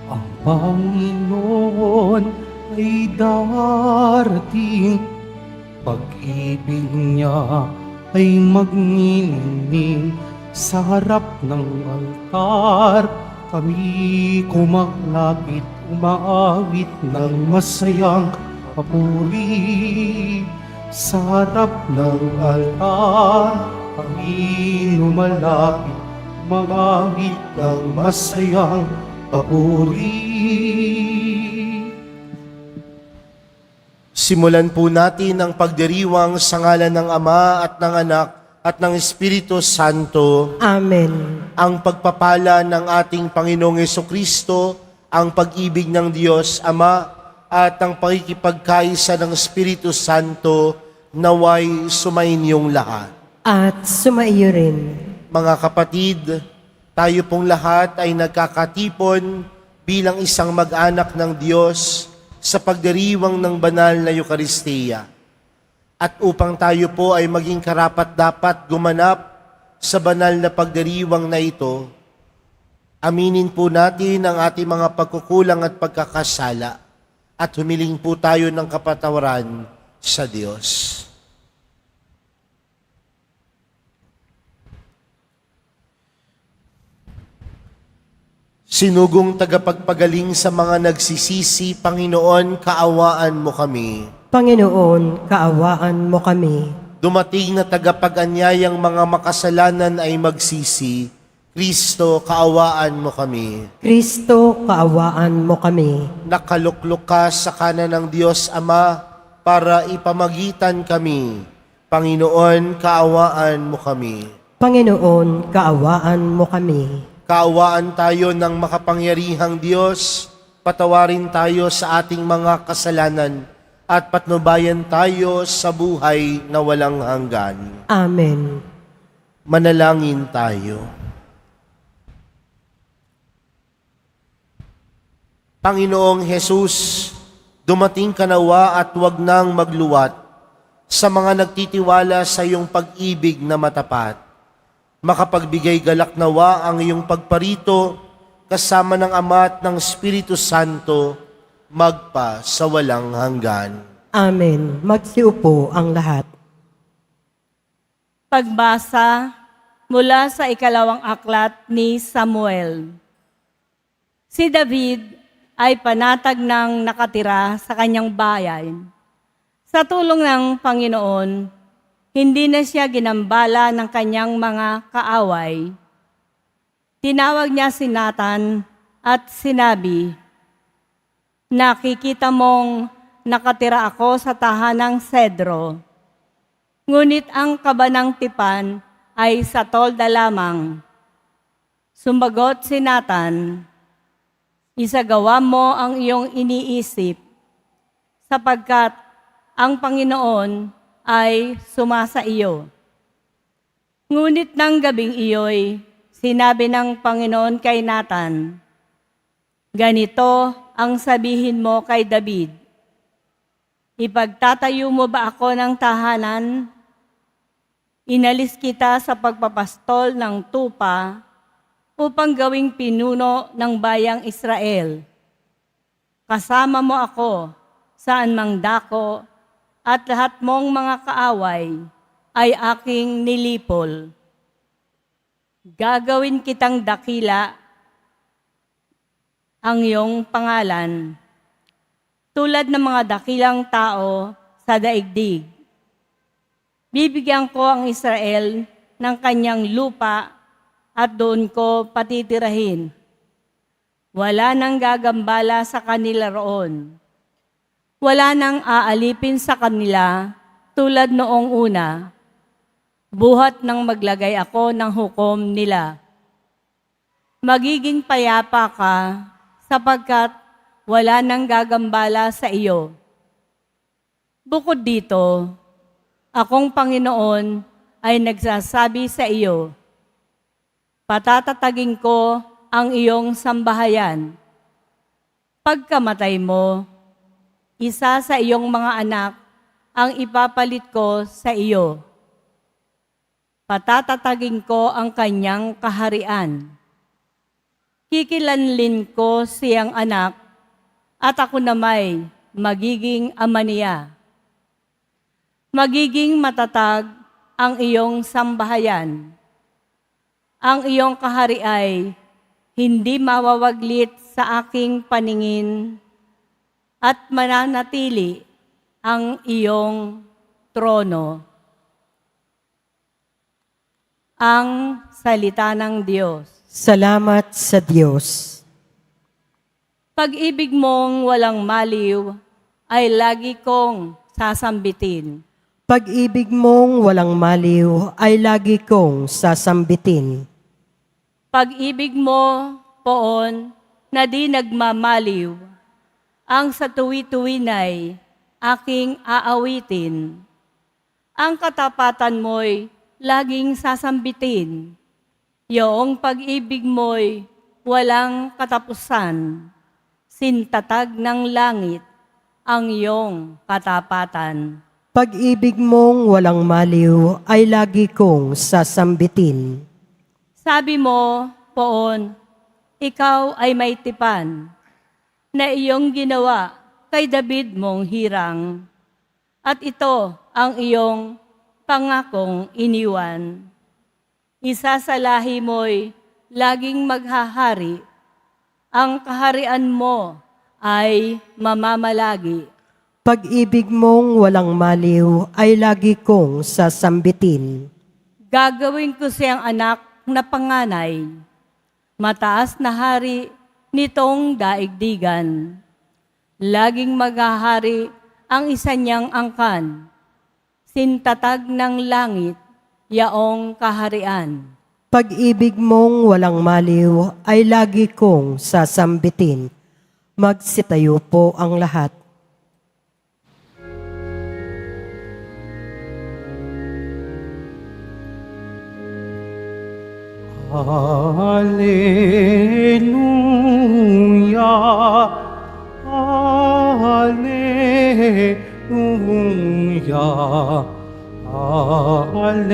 Ang Panginoon ay darating, pag-ibig niya ay magniningning sa harap ng altar. Kami kumaklapit, umaawit ng masayang papuri. Sa harap ng altar, kami lumalapit, umaawit ng masayang papuri. Simulan po natin ang pagdiriwang sa ngalan ng Ama at ng Anak at ng Espiritu Santo. Amen. Ang pagpapala ng ating Panginoong Jesucristo, ang pag-ibig ng Diyos Ama at ang pakikipagkaisa ng Espiritu Santo naway sumainyong lahat. At sumaiyo rin. Mga kapatid, tayo pong lahat ay nagkakatipon bilang isang mag-anak ng Diyos sa pagdiriwang ng banal na Eukaristiya. At upang tayo po ay maging karapat-dapat gumanap sa banal na pagdiriwang na ito, aminin po natin ang ating mga pagkukulang at pagkakasala at humiling po tayo ng kapatawaran sa Diyos. Sinugong tagapagpagaling sa mga nagsisisi, Panginoon, kaawaan mo kami. Panginoon, kaawaan mo kami. Dumating na tagapag-anyayang mga makasalanan ay magsisi, Kristo, kaawaan mo kami. Kristo, kaawaan mo kami. Nakaluklok ka sa kanan ng Diyos Ama para ipamagitan kami. Panginoon, kaawaan mo kami. Panginoon, kaawaan mo kami. Kaawaan tayo ng makapangyarihang Diyos, patawarin tayo sa ating mga kasalanan, at patnubayan tayo sa buhay na walang hanggan. Amen. Manalangin tayo. Panginoong Hesus, dumating ka nawa at huwag nang magluwat sa mga nagtitiwala sa iyong pag-ibig na matapat. Makapagbigay galak nawa ang iyong pagparito kasama ng Ama at ng Espiritu Santo magpa sa walang hanggan. Amen. Magsiupo ang lahat. Pagbasa mula sa ikalawang aklat ni Samuel. Si David ay panatag ng nakatira sa kanyang bayan. Sa tulong ng Panginoon, hindi na siya ginambala ng kanyang mga kaaway. Tinawag niya si Nathan at sinabi, "Nakikita mong nakatira ako sa tahanang Cedro. Ngunit ang kabanang tipan ay sa tolda lamang." Sumagot si Nathan, "Isagawa mo ang iyong iniisip, sapagkat ang Panginoon ay sumasa iyo." Ngunit ng gabing iyo'y sinabi ng Panginoon kay Nathan, "Ganito ang sabihin mo kay David, ipagtatayo mo ba ako ng tahanan? Inalis kita sa pagpapastol ng tupa upang gawing pinuno ng bayang Israel. Kasama mo ako saan mang dako, at lahat mong mga kaaway ay aking nilipol. Gagawin kitang dakila ang iyong pangalan, tulad ng mga dakilang tao sa daigdig. Bibigyan ko ang Israel ng kanyang lupa at doon ko patitirahin. Wala nang gagambala sa kanila roon. Wala nang aalipin sa kanila tulad noong una, buhat nang maglagay ako ng hukom nila. Magiging payapa ka sapagkat wala nang gagambala sa iyo. Bukod dito, akong Panginoon ay nagsasabi sa iyo, patatatagin ko ang iyong sambahayan. Pagkamatay mo, isa sa iyong mga anak ang ipapalit ko sa iyo. Patatatagin ko ang kanyang kaharian. Kikilanlin ko siyang anak at ako namay magiging ama niya. Magiging matatag ang iyong sambahayan. Ang iyong kahari ay hindi mawawaglit sa aking paningin at mananatili ang iyong trono. Ang salita ng Diyos. Salamat sa Diyos. Pag-ibig mong walang maliw ay lagi kong sasambitin. Pag-ibig mong walang maliw ay lagi kong sasambitin. Pag-ibig mo, poon, na di nagmamaliw, ang sa tuwi-tuwinay aking aawitin. Ang katapatan mo'y laging sasambitin. Yoong pag-ibig mo'y walang katapusan. Sintatag ng langit ang iyong katapatan. Pag-ibig mong walang maliw ay lagi kong sasambitin. Sabi mo, poon, ikaw ay may tipan na iyong ginawa kay David mong hirang. At ito ang iyong pangakong iniwan. Isa sa lahi mo'y laging maghahari. Ang kaharian mo ay mamamalagi. Pag-ibig mong walang maliw ay lagi kong sasambitin. Gagawin ko siyang anak na panganay, mataas na hari nitong daigdigan. Laging maghahari ang isa niyang angkan, sintatag ng langit, yaong kaharian. Pag-ibig mong walang maliw ay lagi kong sasambitin. Magsitayo po ang lahat. Hallelujah, Hallelujah, Hallelujah,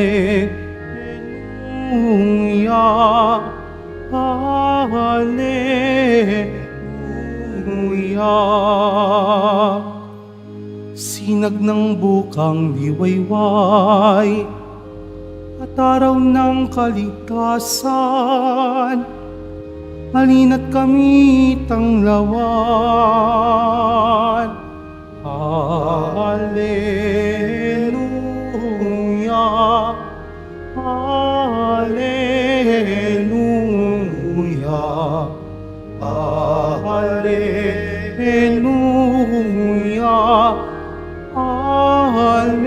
Hallelujah. Sinag ng bukang liwayway at araw ng kaligtasan, halina't kami tanglawan. Hallelujah, Hallelujah, Hallelujah, Hallelujah.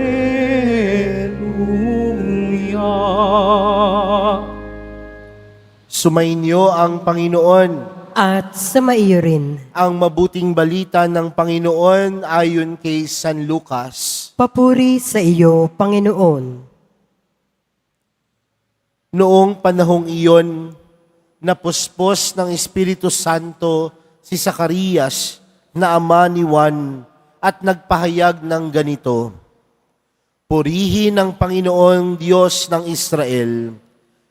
Sumainyo ang Panginoon. At sumaiyo rin. Ang mabuting balita ng Panginoon ayon kay San Lucas. Papuri sa iyo, Panginoon. Noong panahong iyon, napuspos ng Espiritu Santo si Zacarias na ama ni Juan at nagpahayag ng ganito, Purihin ang Panginoong Diyos ng Israel,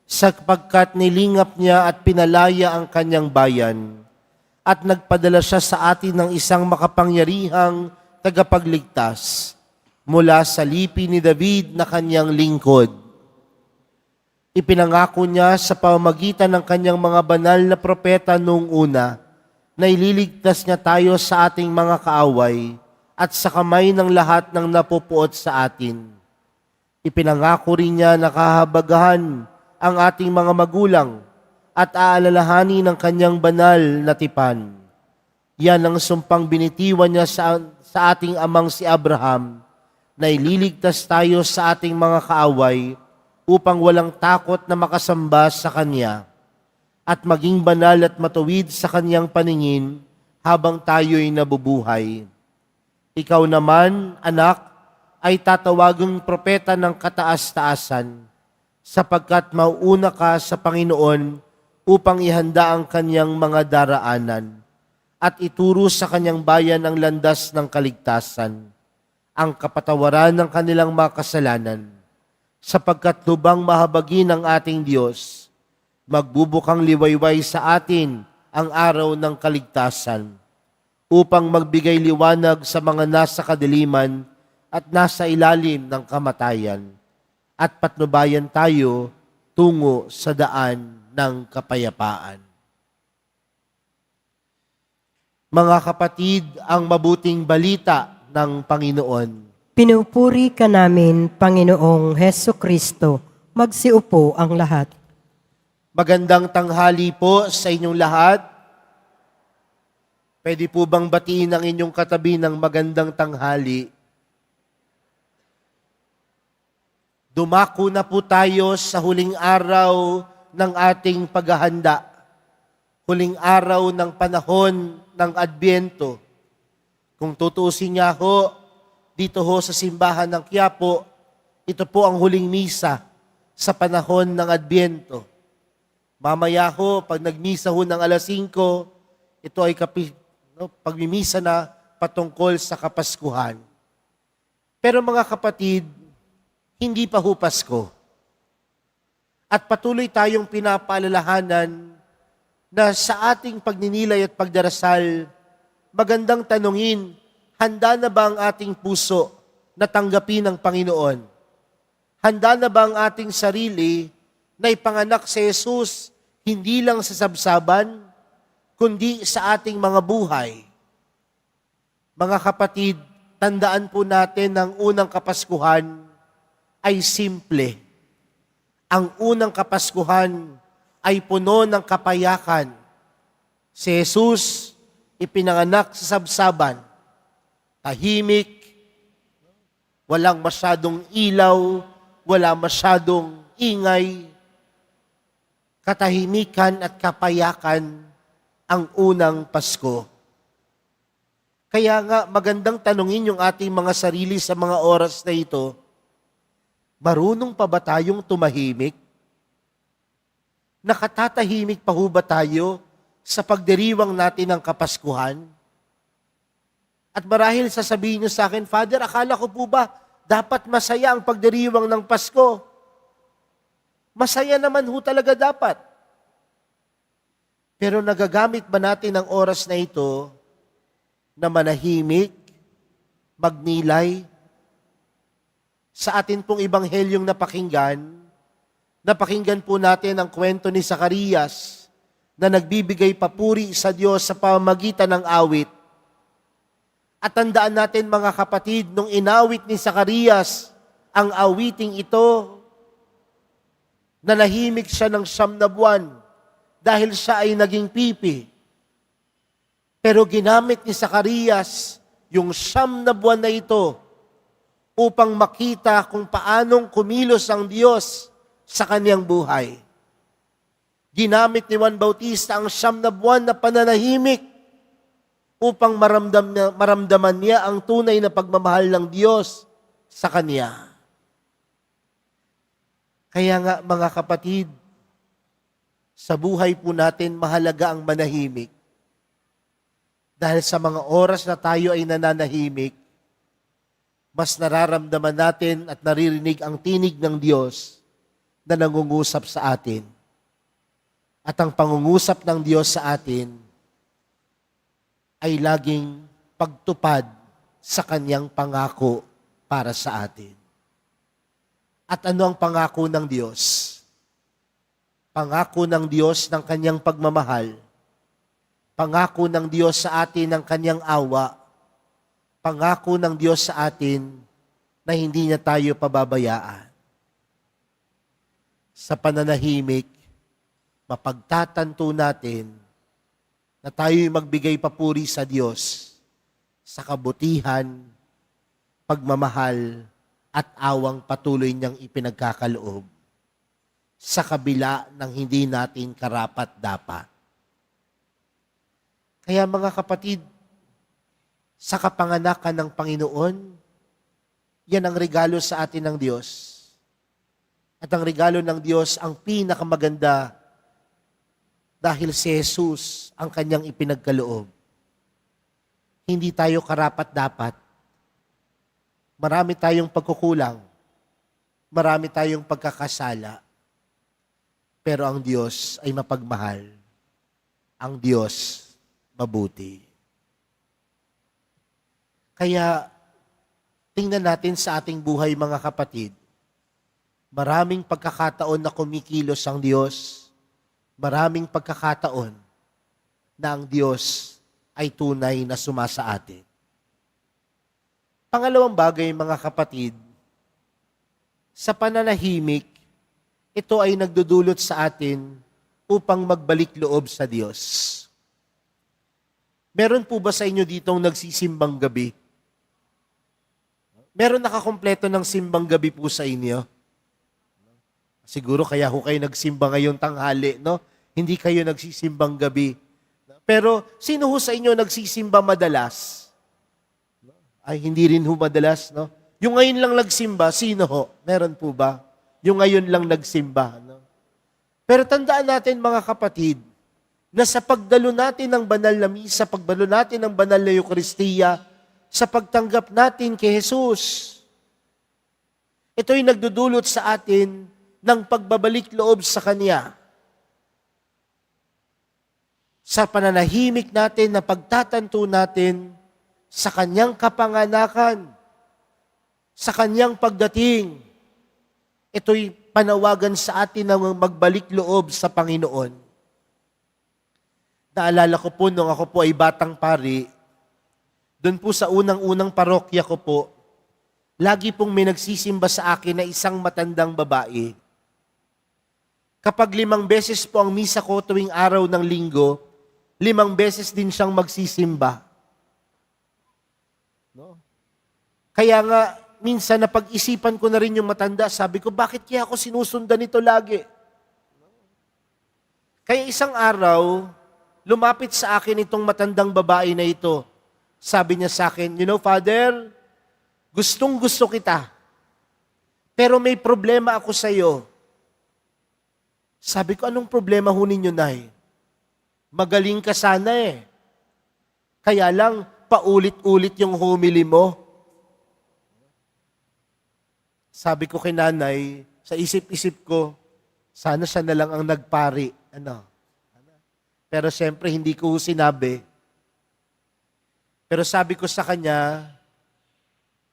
sapagkat nilingap niya at pinalaya ang kanyang bayan, at nagpadala siya sa atin ng isang makapangyarihang tagapagligtas mula sa lipi ni David na kanyang lingkod. Ipinangako niya sa pamamagitan ng kanyang mga banal na propeta noong una na ililigtas niya tayo sa ating mga kaaway at sa kamay ng lahat ng napupuot sa atin. Ipinangako rin niya na kahabagahan ang ating mga magulang at aalalahanin ng kanyang banal na tipan. Yan ang sumpang binitiwan niya sa ating amang si Abraham na ililigtas tayo sa ating mga kaaway upang walang takot na makasamba sa Kanya at maging banal at matuwid sa Kanyang paningin habang tayo'y nabubuhay. Ikaw naman, anak, ay tatawagang propeta ng kataas-taasan, sapagkat mauuna ka sa Panginoon upang ihanda ang Kanyang mga daraanan at ituro sa Kanyang bayan ang landas ng kaligtasan, ang kapatawaran ng kanilang mga kasalanan, sapagkat lubang mahabagin ang ating Diyos magbubukang liwayway sa atin ang araw ng kaligtasan, upang magbigay liwanag sa mga nasa kadiliman at nasa ilalim ng kamatayan, at patnubayan tayo tungo sa daan ng kapayapaan. Mga kapatid, ang mabuting balita ng Panginoon. Pinupuri ka namin, Panginoong Heso Kristo. Magsiupo ang lahat. Magandang tanghali po sa inyong lahat. Pwede po bang batiin ang inyong katabi ng magandang tanghali? Dumako na po tayo sa huling araw ng ating paghahanda. Huling araw ng panahon ng Adbyento. Kung tutuusin niya ho, dito ho sa simbahan ng Quiapo, ito po ang huling misa sa panahon ng Adbyento. Mamaya ho, pag nagmisa ho ng alas 5, ito ay pagmimisa na patungkol sa Kapaskuhan. Pero mga kapatid, hindi pa ho Pasko. At patuloy tayong pinapaalalahanan na sa ating pagninilay at pagdarasal, magandang tanungin, handa na ba ang ating puso na tanggapin ng Panginoon? Handa na ba ang ating sarili na ipanganak si Jesus hindi lang sa sabsaban, kundi sa ating mga buhay? Mga kapatid, tandaan po natin na ang unang Kapaskuhan ay simple. Ang unang Kapaskuhan ay puno ng kapayakan. Si Jesus ipinanganak sa sabsaban, tahimik, walang masyadong ilaw, wala masyadong ingay, katahimikan at kapayakan ang unang Pasko. Kaya nga magandang tanungin yung ating mga sarili sa mga oras na ito, marunong pa ba tayong tumahimik? Nakatatahimik pa ho ba tayo sa pagdiriwang natin ng Kapaskuhan? At marahil sasabihin niyo sa akin, Father, akala ko po ba dapat masaya ang pagdiriwang ng Pasko? Masaya naman ho talaga dapat. Pero nagagamit ba natin ang oras na ito na manahimik, magnilay? Sa atin pong ibanghelyong napakinggan po natin ang kwento ni Zacarias na nagbibigay papuri sa Diyos sa pamamagitan ng awit. At tandaan natin mga kapatid, nung inawit ni Zacarias ang awiting ito, nanahimik siya ng 9 na buwan dahil siya ay naging pipi. Pero ginamit ni Zacarias yung 9 na buwan na ito upang makita kung paanong kumilos ang Diyos sa kaniyang buhay. Ginamit ni Juan Bautista ang 9 na buwan na pananahimik upang maramdaman niya ang tunay na pagmamahal ng Diyos sa kaniya. Kaya nga mga kapatid, sa buhay po natin mahalaga ang manahimik. Dahil sa mga oras na tayo ay nananahimik, mas nararamdaman natin at naririnig ang tinig ng Diyos na nangungusap sa atin. At ang pangungusap ng Diyos sa atin ay laging pagtupad sa kanyang pangako para sa atin. At ano ang pangako ng Diyos? Pangako ng Diyos ng kanyang pagmamahal. Pangako ng Diyos sa atin ng kanyang awa. Pangako ng Diyos sa atin na hindi niya tayo pababayaan. Sa pananahimik, mapagtatanto natin na tayo'y magbigay papuri sa Diyos sa kabutihan, pagmamahal, at awang patuloy niyang ipinagkakaloob sa kabila ng hindi natin karapat-dapat. Kaya mga kapatid, sa kapanganakan ng Panginoon, yan ang regalo sa atin ng Diyos. At ang regalo ng Diyos ang pinakamaganda dahil si Jesus ang kanyang ipinagkaloob. Hindi tayo karapat-dapat. Marami tayong pagkukulang. Marami tayong pagkakasala. Pero ang Diyos ay mapagmahal. Ang Diyos mabuti. Kaya, tingnan natin sa ating buhay mga kapatid. Maraming pagkakataon na kumikilos ang Diyos. Maraming pagkakataon na ang Diyos ay tunay na sumasa atin. Pangalawang bagay mga kapatid, sa pananahimik, ito ay nagdudulot sa atin upang magbalik loob sa Diyos. Meron po ba sa inyo ditong nagsisimbang gabi? Meron nakakompleto ng simbang gabi po sa inyo? Siguro kaya ho kayo nagsimba ngayong tanghali, no? Hindi kayo nagsisimbang gabi. Pero sino ho sa inyo nagsisimba madalas? Ay, hindi rin ho madalas, no? Yung ngayon lang nagsimba, sino ho? Meron po ba? Yung ngayon lang nagsimba, no? Pero tandaan natin mga kapatid, na sa pagdalo natin ng banal na misa, pagdalo natin ng banal na Eucharistia, sa pagtanggap natin kay Jesus, ito'y nagdudulot sa atin ng pagbabalik loob sa Kanya. Sa pananahimik natin na pagtatanto natin sa Kanyang kapanganakan, sa Kanyang pagdating, ito'y panawagan sa atin ng magbalik loob sa Panginoon. Naalala ko po nung ako po ay batang pari, doon po sa unang-unang parokya ko po, lagi pong may nagsisimba sa akin na isang matandang babae. Kapag 5 beses po ang misa ko tuwing araw ng linggo, 5 beses din siyang magsisimba. No? Kaya nga, minsan napag-isipan ko na rin yung matanda, sabi ko, bakit kaya ako sinusundan ito lagi? Kaya isang araw, lumapit sa akin itong matandang babae na ito. Sabi niya sa akin, you know, Father, gustong-gusto kita. Pero may problema ako sa iyo. Sabi ko, anong problema ho ninyo, Nay? Magaling ka sana eh. Kaya lang, paulit-ulit yung homily mo. Sabi ko kay Nanay, sa isip-isip ko, sana siya na lang ang nagpari. Pero siyempre, hindi ko sinabi. Pero sabi ko sa kanya,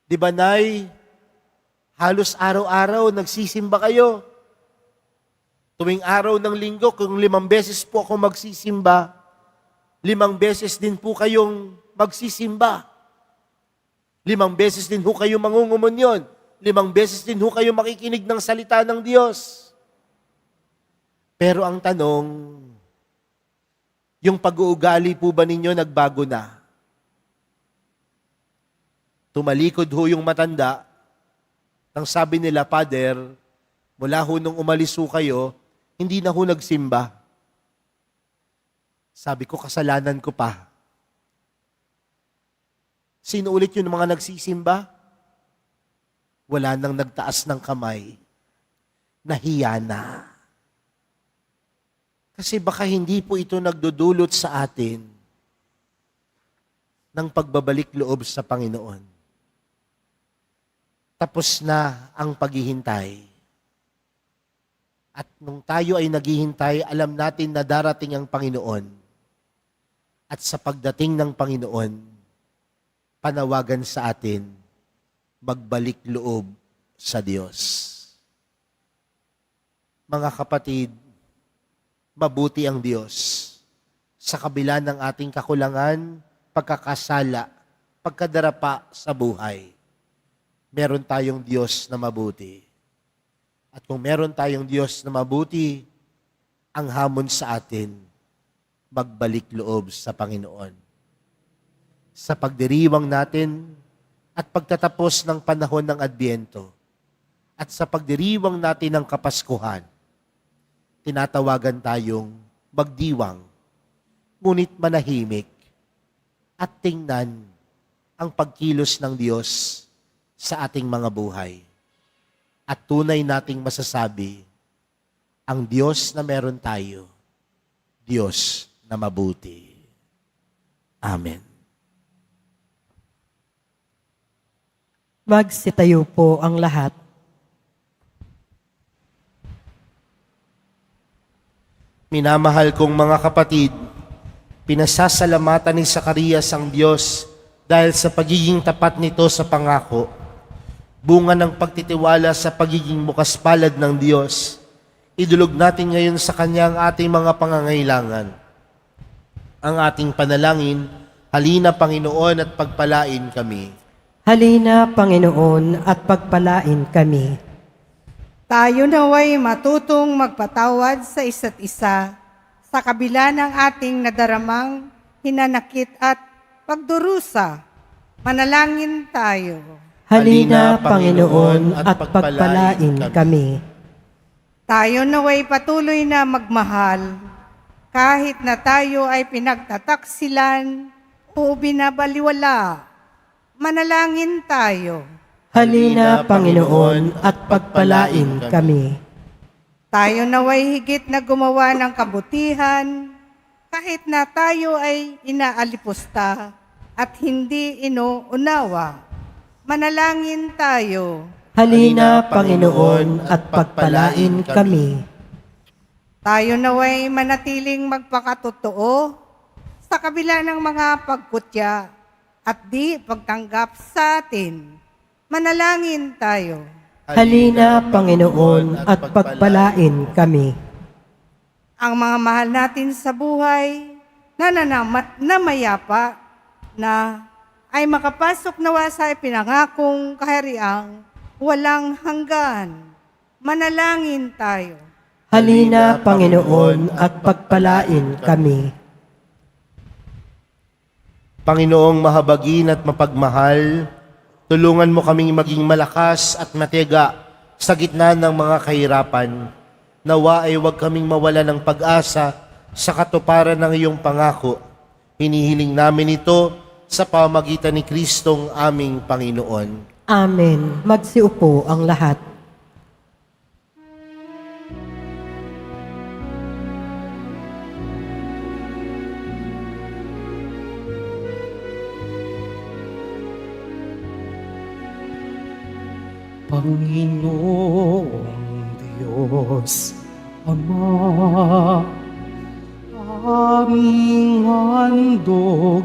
di ba, Nay, halos araw-araw nagsisimba kayo. Tuwing araw ng linggo, kung 5 beses po ako magsisimba, 5 beses din po kayong magsisimba. 5 beses din po kayo mangungumunyon. 5 beses din po kayo makikinig ng salita ng Diyos. Pero ang tanong, yung pag-uugali po ba ninyo nagbago na? Tumalikod ho yung matanda, nang sabi nila, Father, mula ho nung umalis ho kayo, hindi na ho nagsimba. Sabi ko, kasalanan ko pa. Sino ulit yung mga nagsisimba? Wala nang nagtaas ng kamay. Nahiya na. Kasi baka hindi po ito nagdudulot sa atin ng pagbabalik loob sa Panginoon. Tapos na ang paghihintay. At nung tayo ay naghihintay, alam natin na darating ang Panginoon. At sa pagdating ng Panginoon, panawagan sa atin, magbalik loob sa Diyos. Mga kapatid, mabuti ang Diyos. Sa kabila ng ating kakulangan, pagkakasala, pagkadarapa sa buhay, meron tayong Diyos na mabuti. At kung meron tayong Diyos na mabuti, ang hamon sa atin, magbalik loob sa Panginoon. Sa pagdiriwang natin at pagtatapos ng panahon ng Adbyento at sa pagdiriwang natin ng Kapaskuhan, tinatawagan tayong magdiwang, ngunit manahimik at tingnan ang pagkilos ng Diyos sa ating mga buhay. At tunay nating masasabi, ang Diyos na meron tayo, Diyos na mabuti. Amen. Magsitayo po ang lahat. Minamahal kong mga kapatid, pinasasalamatan ni Zacarias ang Diyos dahil sa pagiging tapat nito sa pangako. Bunga ng pagtitiwala sa pagiging bukas palad ng Diyos, idulog natin ngayon sa Kanya ang ating mga pangangailangan. Ang ating panalangin, halina Panginoon at pagpalain kami. Halina, Panginoon, at pagpalain kami. Tayo naway matutong magpatawad sa isa't isa sa kabila ng ating nadaramang hinanakit at pagdurusa. Manalangin tayo. Halina, Panginoon, at pagpalain kami. Tayo naway patuloy na magmahal kahit na tayo ay pinagtataksilan o binabaliwala. Manalangin tayo. Halina, Panginoon, at pagpalain kami. Tayo naway higit na gumawa ng kabutihan kahit na tayo ay inaalipusta at hindi inuunawa. Manalangin tayo. Halina, Panginoon, at pagpalain kami. Tayo naway manatiling magpakatotoo sa kabila ng mga pagkutya at di pagtanggap sa atin. Manalangin tayo. Halina, Panginoon, at pagpalain kami. Ang mga mahal natin sa buhay na mayapa na ay makapasok nawa sa ipinangakong kahariang walang hanggan. Manalangin tayo. Halina, Panginoon, at pagpalain kami. Panginoong mahabagin at mapagmahal, tulungan mo kaming maging malakas at matiyaga sa gitna ng mga kahirapan. Nawa ay huwag kaming mawala ng pag-asa sa katuparan ng iyong pangako. Hinihiling namin ito sa pamamagitan ni Kristong aming Panginoon. Amen. Magsiupo ang lahat. Panginoong Diyos, Ama, aming handog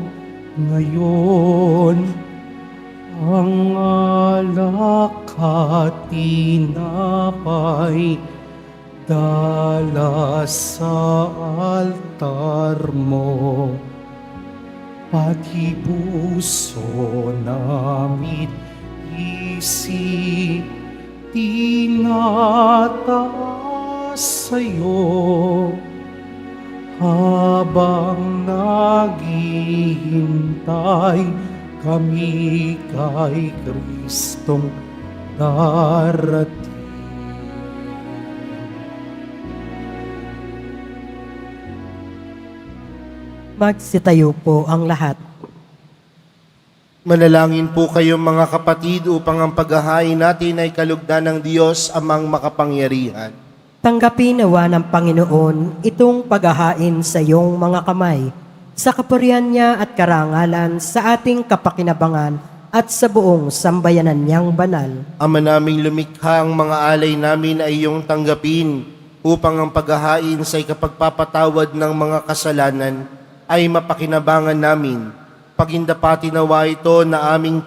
ngayon, ang alak at tinapay dala sa altar mo, pati puso namin isip tinataas sa'yo habang naghihintay kami kay Kristong darating. Magsitayo po ang lahat. Manalangin po kayo mga kapatid upang ang paghahain natin ay kalugdan ng Diyos amang makapangyarihan. Tanggapin nawa ng Panginoon itong paghahain sa iyong mga kamay, sa kapurihan niya at karangalan sa ating kapakinabangan at sa buong sambayanan niyang banal. Ama naming lumikha, ang mga alay namin ay iyong tanggapin upang ang paghahain sa ikapagpapatawad ng mga kasalanan ay mapakinabangan namin. Pagindapati nawa ito na aming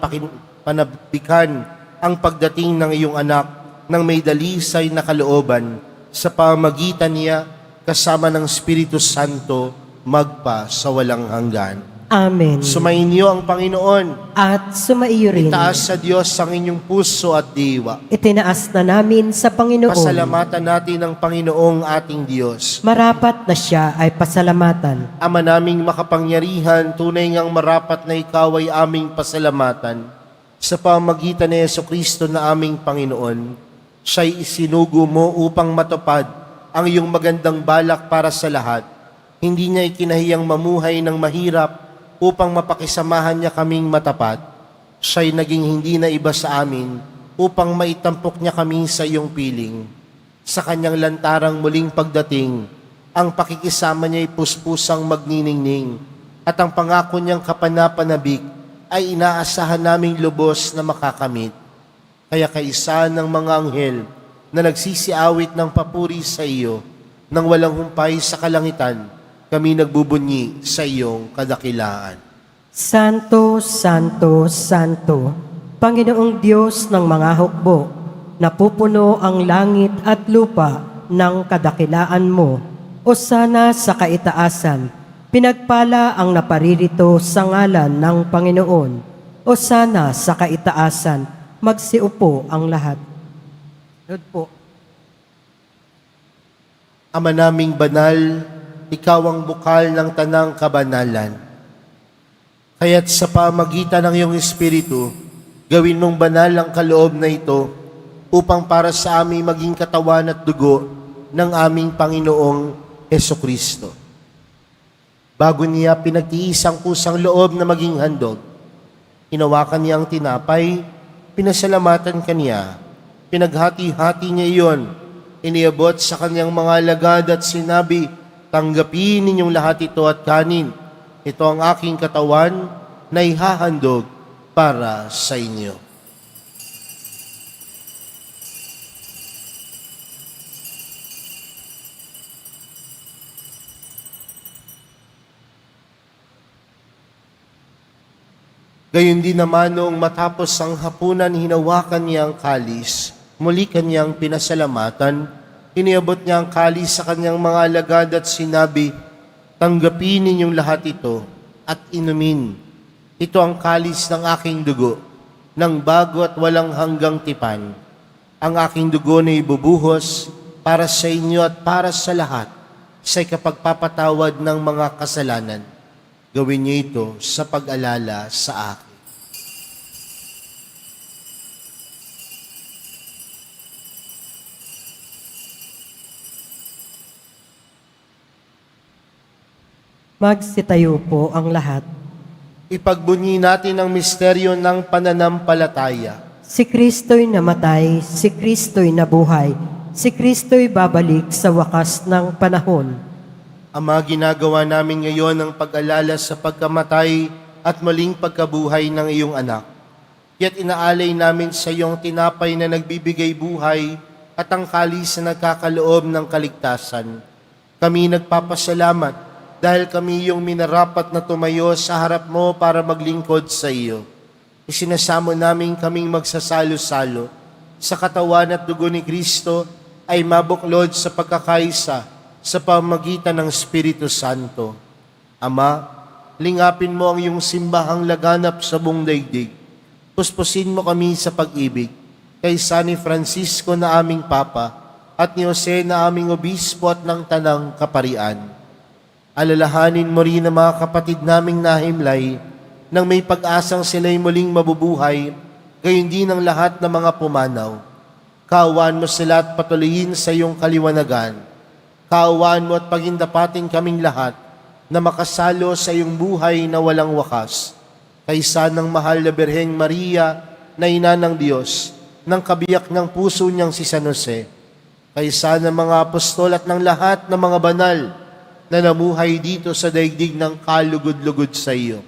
panabikan ang pagdating ng iyong anak ng may dalisay na kalooban sa pamagitan niya kasama ng Espiritu Santo magpa sa walang hanggan. Amen. Sumainyo ang Panginoon. At sumaiyo rin. Itaas sa Diyos ang inyong puso at diwa. Itinaas na namin sa Panginoon. Pasalamatan natin ang Panginoong ating Diyos. Marapat na siya ay pasalamatan. Ama naming makapangyarihan, tunay ngang marapat na ikaw ay aming pasalamatan. Sa pamagitan ni Jesucristo na aming Panginoon, siya'y isinugo mo upang matupad ang iyong magandang balak para sa lahat. Hindi niya ikinahiyang mamuhay ng mahirap upang mapakisamahan niya kaming matapat. Siya'y naging hindi na iba sa amin upang maitampok niya kami sa iyong piling. Sa kanyang lantarang muling pagdating, ang pakikisama niya'y puspusang magniningning at ang pangako niyang kapanapanabik ay inaasahan naming lubos na makakamit. Kaya kaisa ng mga anghel na nagsisiawit ng papuri sa iyo, nang walang humpay sa kalangitan, kami nagbubunyi sa iyong kadakilaan. Santo, Santo, Santo, Panginoong Diyos ng mga hukbo, napupuno ang langit at lupa ng kadakilaan mo. O sana sa kaitaasan, pinagpala ang naparirito sa ngalan ng Panginoon. O sana sa kaitaasan, magsiupo ang lahat. Lord po. Ama naming banal, ikaw ang bukal ng tanang kabanalan. Kaya't sa pamagitan ng iyong Espiritu, gawin mong banal ang kaloob na ito upang para sa aming maging katawan at dugo ng aming Panginoong Hesukristo. Bago niya pinagtiis ang kusang loob na maging handog, hinawakan niya ang tinapay, pinasalamatan kaniya, pinaghati-hati niya iyon, iniabot sa kanyang mga alagad at sinabi, tanggapin ninyong lahat ito at kanin. Ito ang aking katawan na ihahandog para sa inyo. Gayon din naman noong matapos ang hapunan, hinawakan niya ang kalis, muli kanyang pinasalamatan, iniabot niya ang kalis sa kanyang mga alagad at sinabi, tanggapin ninyong lahat ito at inumin. Ito ang kalis ng aking dugo, ng bago at walang hanggang tipan. Ang aking dugo na ibubuhos para sa inyo at para sa lahat sa ikapagpapatawad ng mga kasalanan. Gawin niyo ito sa pag-alala sa akin. Magsitayo po ang lahat. Ipagbunyi natin ang misteryo ng pananampalataya. Si Kristo'y namatay, si Kristo'y nabuhay, si Kristo'y babalik sa wakas ng panahon. Ama, ginagawa namin ngayon ang pag-alala sa pagkamatay at muling pagkabuhay ng iyong anak. Kaya't inaalay namin sa iyong tinapay na nagbibigay buhay at ang kalis na nagkakaloob ng kaligtasan. Kami nagpapasalamat dahil kami iyong minarapat na tumayo sa harap mo para maglingkod sa iyo. Isinasamo namin kaming magsasalo-salo sa katawan at dugo ni Kristo ay mabuklod sa pagkakaisa sa pamagitan ng Espiritu Santo. Ama, lingapin mo ang iyong simbahang laganap sa buong daigdig. Puspusin mo kami sa pag-ibig kay San Francisco na aming Papa at ni Jose na aming Obispo at ng Tanang Kaparian. Alalahanin mo rin ang mga kapatid naming nahimlay nang may pag-asang sila'y muling mabubuhay, gayon din ang lahat ng mga pumanaw. Kaawaan mo sila at patuloyin sa iyong kaliwanagan. Kaawaan mo at pagindapatin kaming lahat na makasalo sa iyong buhay na walang wakas. Kaysa ng mahal na Birheng Maria na ina ng Diyos, ng kabiyak ng puso niyang si San Jose, kaysa ng mga apostol at ng lahat ng mga banal na namuhay dito sa daigdig ng kalugod-lugod sa iyo.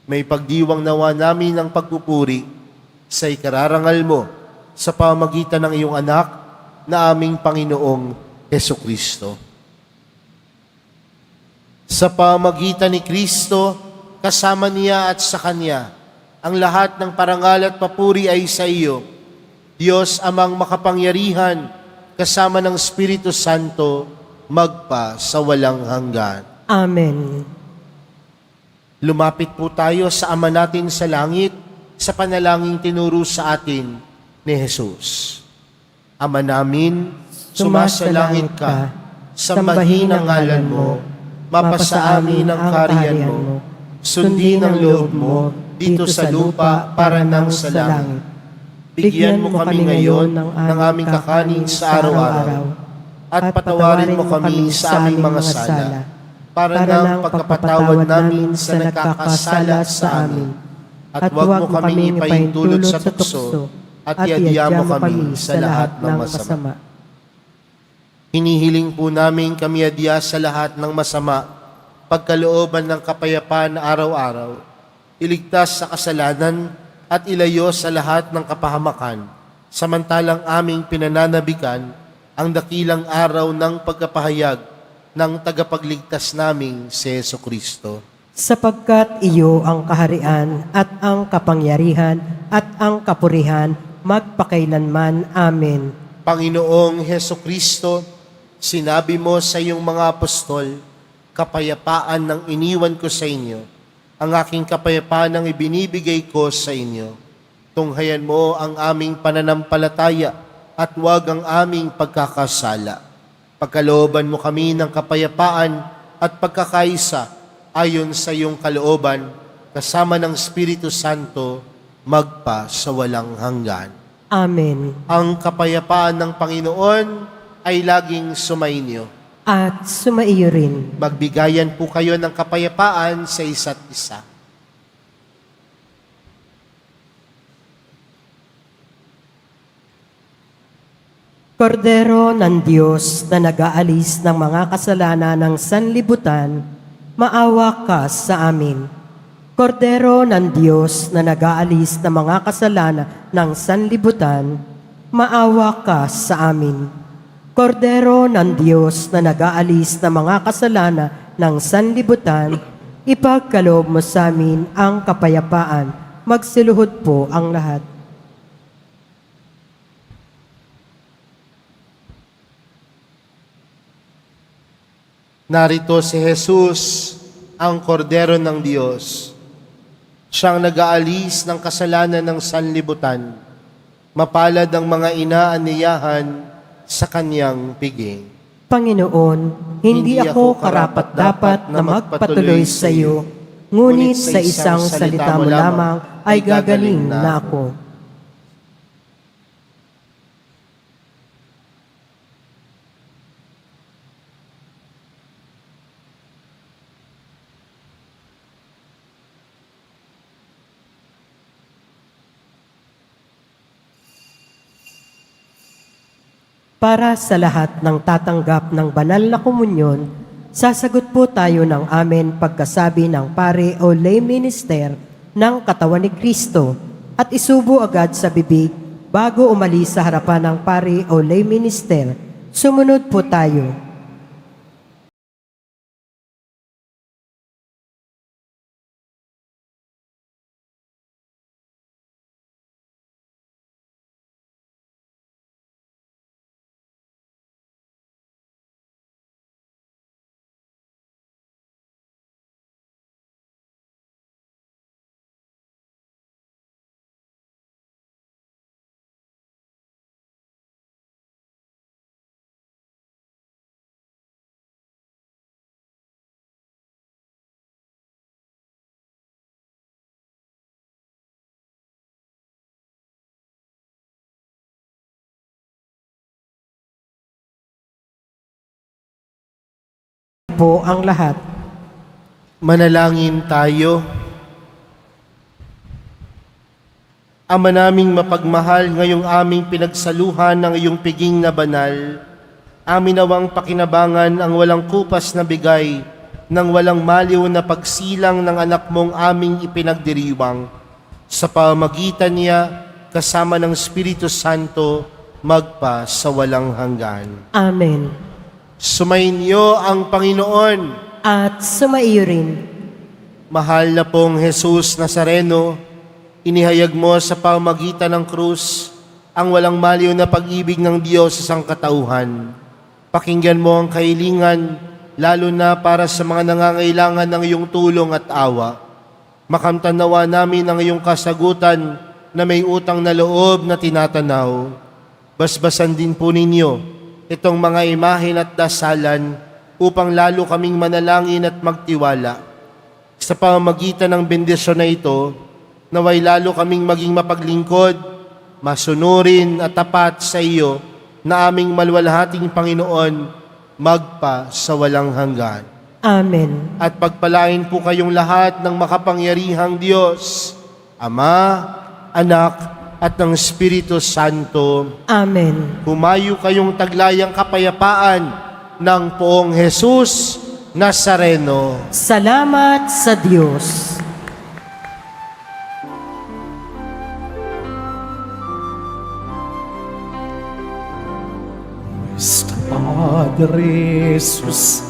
May pagdiwang nawa namin ng pagpupuri sa ikararangal mo sa pamagitan ng iyong anak na aming Panginoong Hesukristo. Sa pamagitan ni Kristo, kasama niya at sa Kanya, ang lahat ng parangal at papuri ay sa iyo, Diyos amang makapangyarihan, kasama ng Espiritu Santo, magpa sa walang hanggan. Amen. Lumapit po tayo sa Ama natin sa langit, sa panalangin tinuro sa atin ni Jesus. Ama namin, sumasalangit ka, sambahin ang ngalan mo, mapasa amin ang kaharian mo, sundin ang loob mo dito sa lupa para nang sa langit. Bigyan mo kami ngayon ng aming kakanin sa araw-araw, at patawarin mo kami sa aming mga sala, para ng pagkapatawad namin sa nagkakasala sa amin. At huwag mo kami ipaintulot sa tukso, at iadya mo kami sa lahat ng masama. Hinihiling po namin kami adya sa lahat ng masama, pagkalooban ng kapayapaan araw-araw, iligtas sa kasalanan at ilayo sa lahat ng kapahamakan, samantalang aming pinananabikan ang dakilang araw ng pagkapahayag ng tagapagligtas naming si Jesucristo. Sapagkat iyo ang kaharian at ang kapangyarihan at ang kapurihan magpakailanman. Amen. Panginoong Jesucristo, sinabi mo sa iyong mga apostol, kapayapaan ng iniwan ko sa inyo, ang aking kapayapaan ang ibinibigay ko sa inyo. Tunghayan mo ang aming pananampalataya at huwag ang aming pagkakasala. Pagkalooban mo kami ng kapayapaan at pagkakaisa ayon sa iyong kalooban, kasama ng Espiritu Santo, magpa sa walang hanggan. Amen. Ang kapayapaan ng Panginoon ay laging sumainyo. At sumaiyo rin. Magbigayan po kayo ng kapayapaan sa isa't isa. Kordero ng Diyos na nag-aalis ng mga kasalanan ng sanlibutan, maawa ka sa amin. Kordero ng Diyos na nag-aalis ng mga kasalanan ng sanlibutan, maawa ka sa amin. Kordero ng Diyos na nag-aalis ng mga kasalanan ng sanlibutan, ipagkaloob mo sa amin ang kapayapaan. Magsiluhod po ang lahat. Narito si Jesus, ang kordero ng Diyos. Siyang nag-aalis ng kasalanan ng sanlibutan. Mapalad ang mga inaaniyahan sa kanyang piging. Panginoon, hindi ako karapat-dapat na magpatuloy sa iyo, ngunit sa isang salita mo lamang ay gagaling na ako. Para sa lahat ng tatanggap ng banal na komunyon, sasagot po tayo ng amen pagkasabi ng pare o lay minister ng katawan ni Kristo at isubo agad sa bibig bago umalis sa harapan ng pare o lay minister. Sumunod po tayo. Po ang lahat. Manalangin tayo. Ama naming mapagmahal, ngayong aming pinagsaluhan ng iyong piging na banal, amin nawang pakinabangan ang walang kupas na bigay ng walang maliw na pagsilang ng anak mong aming ipinagdiriwang. Sa pamagitan niya, kasama ng Espiritu Santo, magpa sa walang hanggan. Amen. Sumainyo ang Panginoon. At sumaiyo rin. Mahal na pong Jesus Nazareno, inihayag mo sa pamagitan ng krus ang walang maliw na pag-ibig ng Diyos sa sangkatauhan. Pakinggan mo ang kahilingan, lalo na para sa mga nangangailangan ng iyong tulong at awa. Makamtan nawa namin ang iyong kasagutan na may utang na loob na tinatanaw. Basbasan din po ninyo itong mga imahen at dasalan upang lalo kaming manalangin at magtiwala. Sa pamamagitan ng bendisyon na ito, naway lalo kaming maging mapaglingkod, masunurin at tapat sa iyo na aming malwalhating Panginoon, magpa sa walang hanggan. Amen. At pagpalain po kayong lahat ng makapangyarihang Diyos, Ama, Anak, at ng Espiritu Santo. Amen. Humayo kayong taglayang kapayapaan ng poong Jesus Nazareno. Salamat sa Diyos. Padre Jesus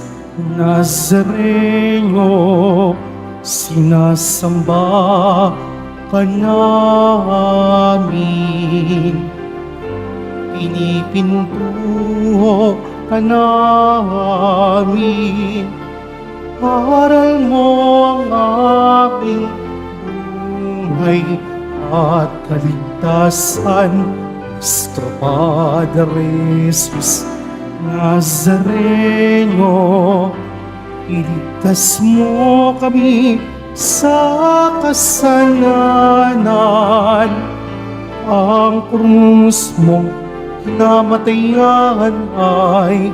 Nazareno, sinasamba ka namin. Pinipintuho ka namin. Aral mo ang aming buhay at kaligtasan. Nuestro Padre Jesus Nazareno, iligtas mo kami sa kasalanan. Ang krus mong kinamatayan ay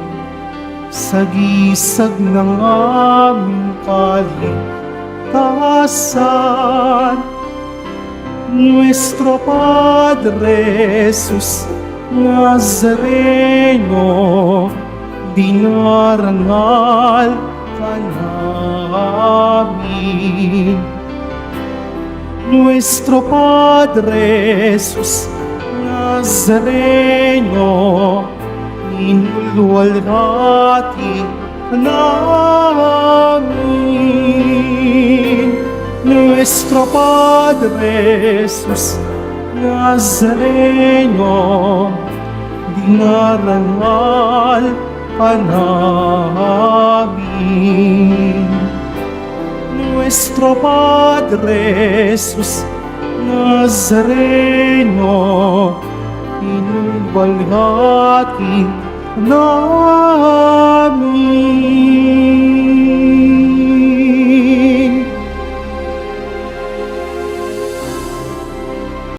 sagisag ng aming kaligtasan. Nuestro Padre Jesus Nazareno, dinarangal ka namin. Nuestro Padre Jesus Nazareno, inulwalhati ka namin. Nuestro Padre Jesus Nazareno, dinarangal ka namin. Nuestro Padre Jesus Nazareno, inulwalhati ka namin.